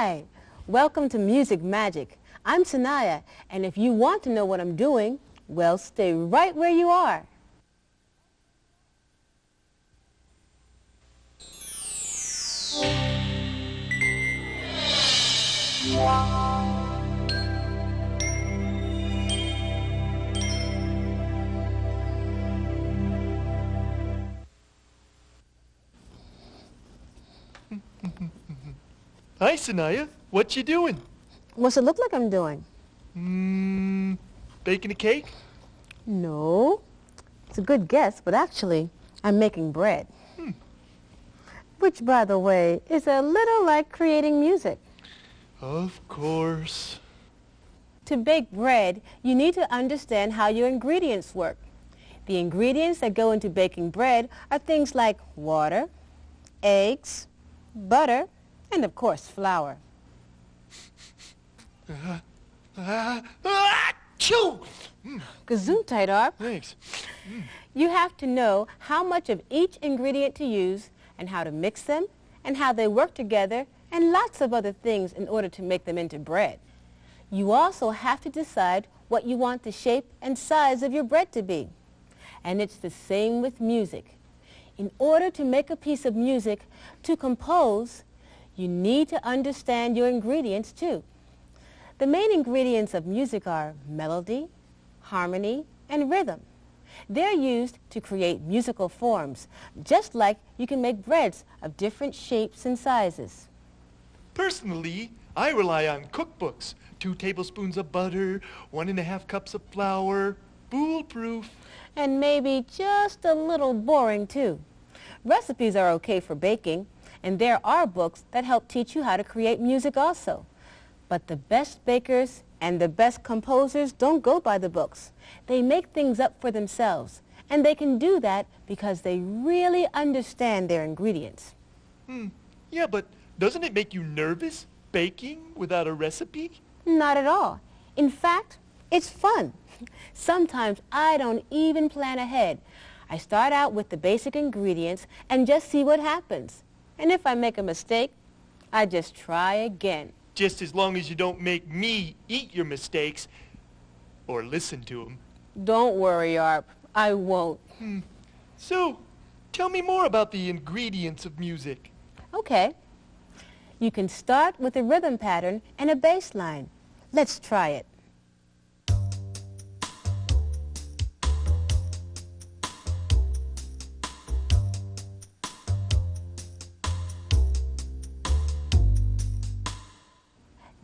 Hi, welcome to Music Magic. I'm Sanaya, and if you want to know what I'm doing, well, stay right where you are. Hi, Sanaya. What you doing? What's it look like I'm doing? Baking a cake? No. It's a good guess, but actually, I'm making bread. Which, by the way, is a little like creating music. Of course. To bake bread, you need to understand how your ingredients work. The ingredients that go into baking bread are things like water, eggs, butter, and of course, flour. Achoo! Gesundheit, Arp. Thanks. You have to know how much of each ingredient to use and how to mix them and how they work together and lots of other things in order to make them into bread. You also have to decide what you want the shape and size of your bread to be. And it's the same with music. In order to make a piece of music, to compose, you need to understand your ingredients too. The main ingredients of music are melody, harmony, and rhythm. They're used to create musical forms, just like you can make breads of different shapes and sizes. Personally, I rely on cookbooks. 2 tablespoons of butter, 1½ cups of flour. Foolproof. And maybe just a little boring too. Recipes are okay for baking, and there are books that help teach you how to create music also. But the best bakers and the best composers don't go by the books. They make things up for themselves, and they can do that because they really understand their ingredients. Yeah, but doesn't it make you nervous, baking without a recipe? Not at all. In fact, it's fun. Sometimes I don't even plan ahead. I start out with the basic ingredients and just see what happens. And if I make a mistake, I just try again. Just as long as you don't make me eat your mistakes or listen to them. Don't worry, Arp. I won't. So, tell me more about the ingredients of music. Okay. You can start with a rhythm pattern and a bass line. Let's try it.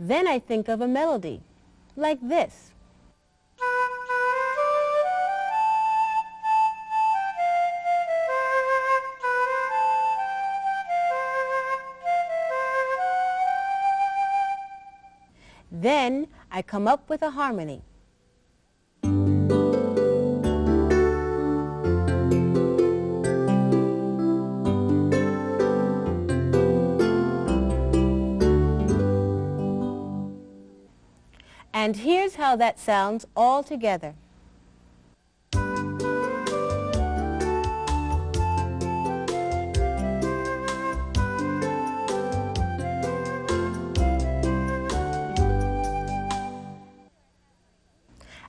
Then I think of a melody, like this. Then I come up with a harmony. And here's how that sounds all together.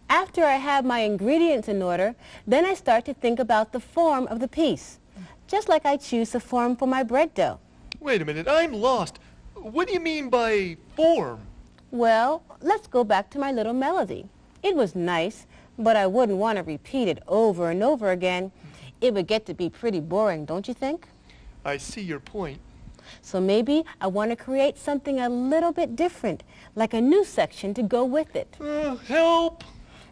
After I have my ingredients in order, then I start to think about the form of the piece, just like I choose the form for my bread dough. Wait a minute, I'm lost. What do you mean by form? Well, let's go back to my little melody. It was nice, but I wouldn't want to repeat it over and over again. It would get to be pretty boring, don't you think? I see your point. So maybe I want to create something a little bit different, like a new section to go with it. Help!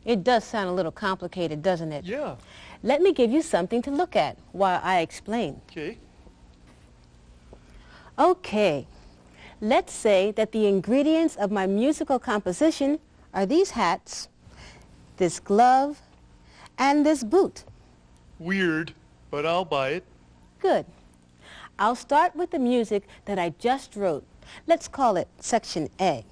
It does sound a little complicated, doesn't it? Yeah. Let me give you something to look at while I explain. Okay. Okay. Let's say that the ingredients of my musical composition are these hats, this glove, and this boot. Weird, but I'll buy it. Good. I'll start with the music that I just wrote. Let's call it Section A.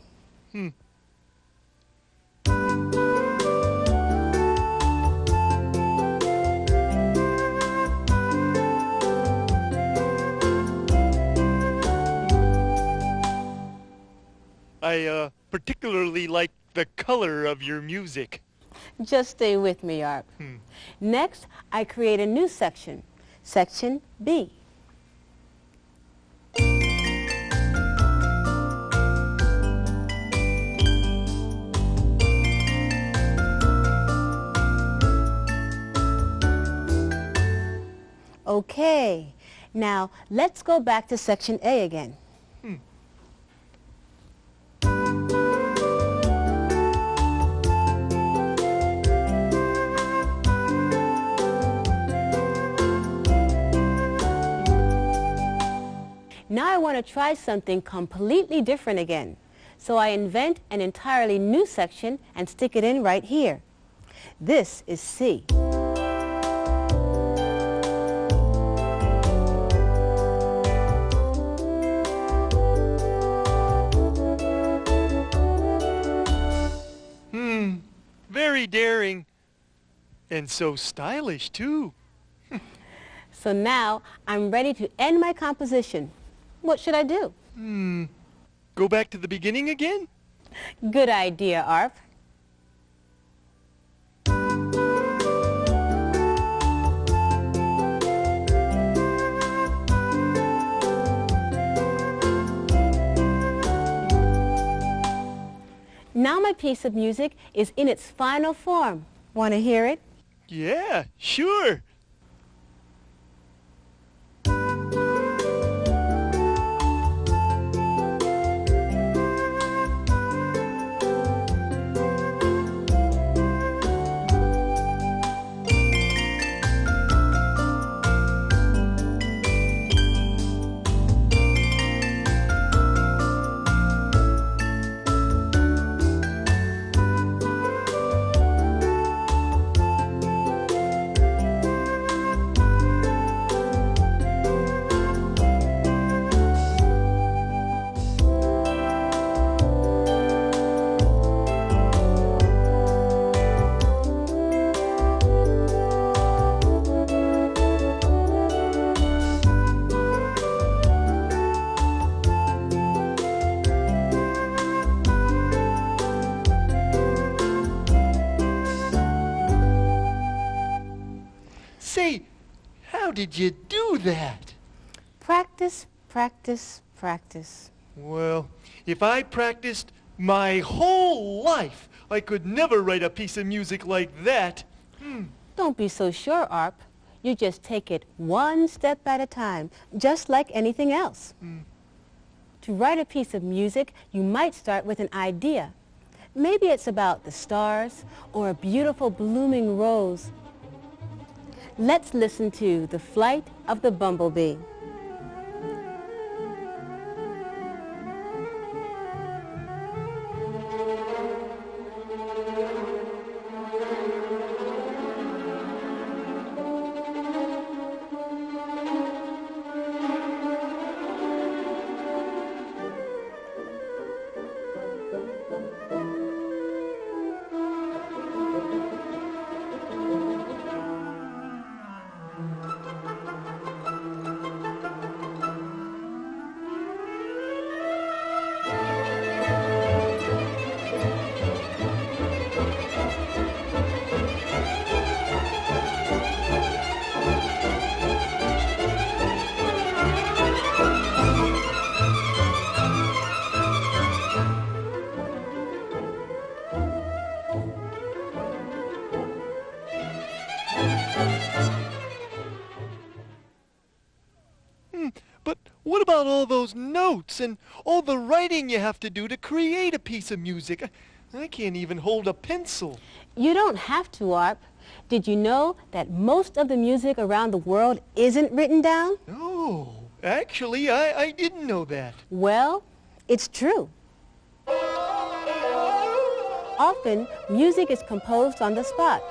I particularly like the color of your music. Just stay with me, Arp. Next, I create a new section, Section B. Okay, now let's go back to Section A again. Now I want to try something completely different again. So I invent an entirely new section and stick it in right here. This is C. Very daring. And so stylish, too. So now I'm ready to end my composition. What should I do? Go back to the beginning again? Good idea, Arp. Now my piece of music is in its final form. Want to hear it? Yeah, sure. Say, how did you do that? Practice, practice, practice. Well, if I practiced my whole life, I could never write a piece of music like that. Don't be so sure, Arp. You just take it one step at a time, just like anything else. To write a piece of music, you might start with an idea. Maybe it's about the stars or a beautiful blooming rose. Let's listen to The Flight of the Bumblebee. But what about all those notes and all the writing you have to do to create a piece of music? I can't even hold a pencil. You don't have to, Arp. Did you know that most of the music around the world isn't written down? No, actually, I didn't know that. Well, it's true. Often, music is composed on the spot,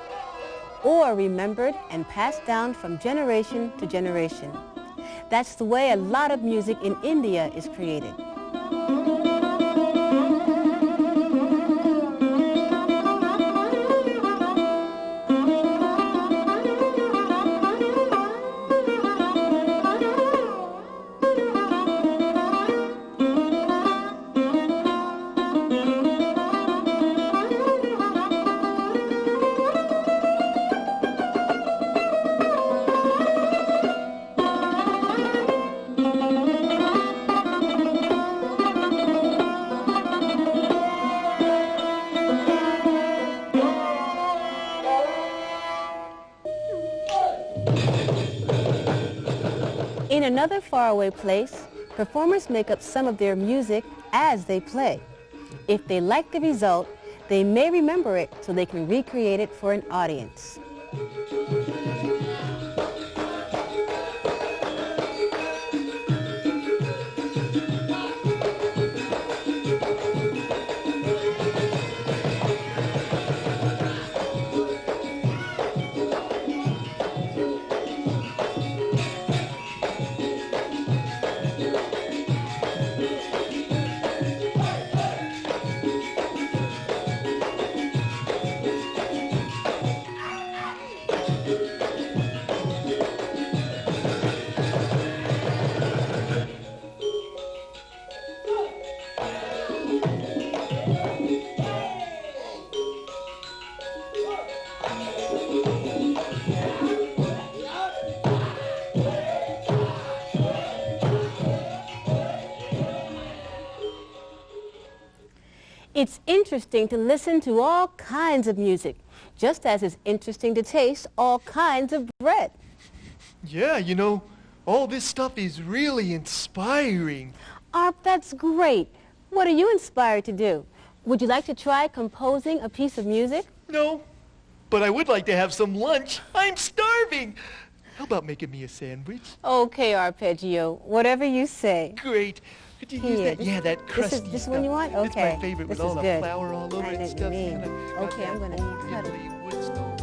or remembered and passed down from generation to generation. That's the way a lot of music in India is created. In another faraway place, performers make up some of their music as they play. If they like the result, they may remember it so they can recreate it for an audience. It's interesting to listen to all kinds of music, just as it's interesting to taste all kinds of bread. Yeah, you know, all this stuff is really inspiring. Arp, that's great. What are you inspired to do? Would you like to try composing a piece of music? No, but I would like to have some lunch. I'm starving. How about making me a sandwich? Okay, Arpeggio, whatever you say. Great. Could you use that? Yeah, that crusty This stuff. one you want? Okay. It's my favorite with This all is the good. flour all over I it know and what stuff. you mean. Kinda got Okay, that I'm gonna old cut it. Italy wood stove.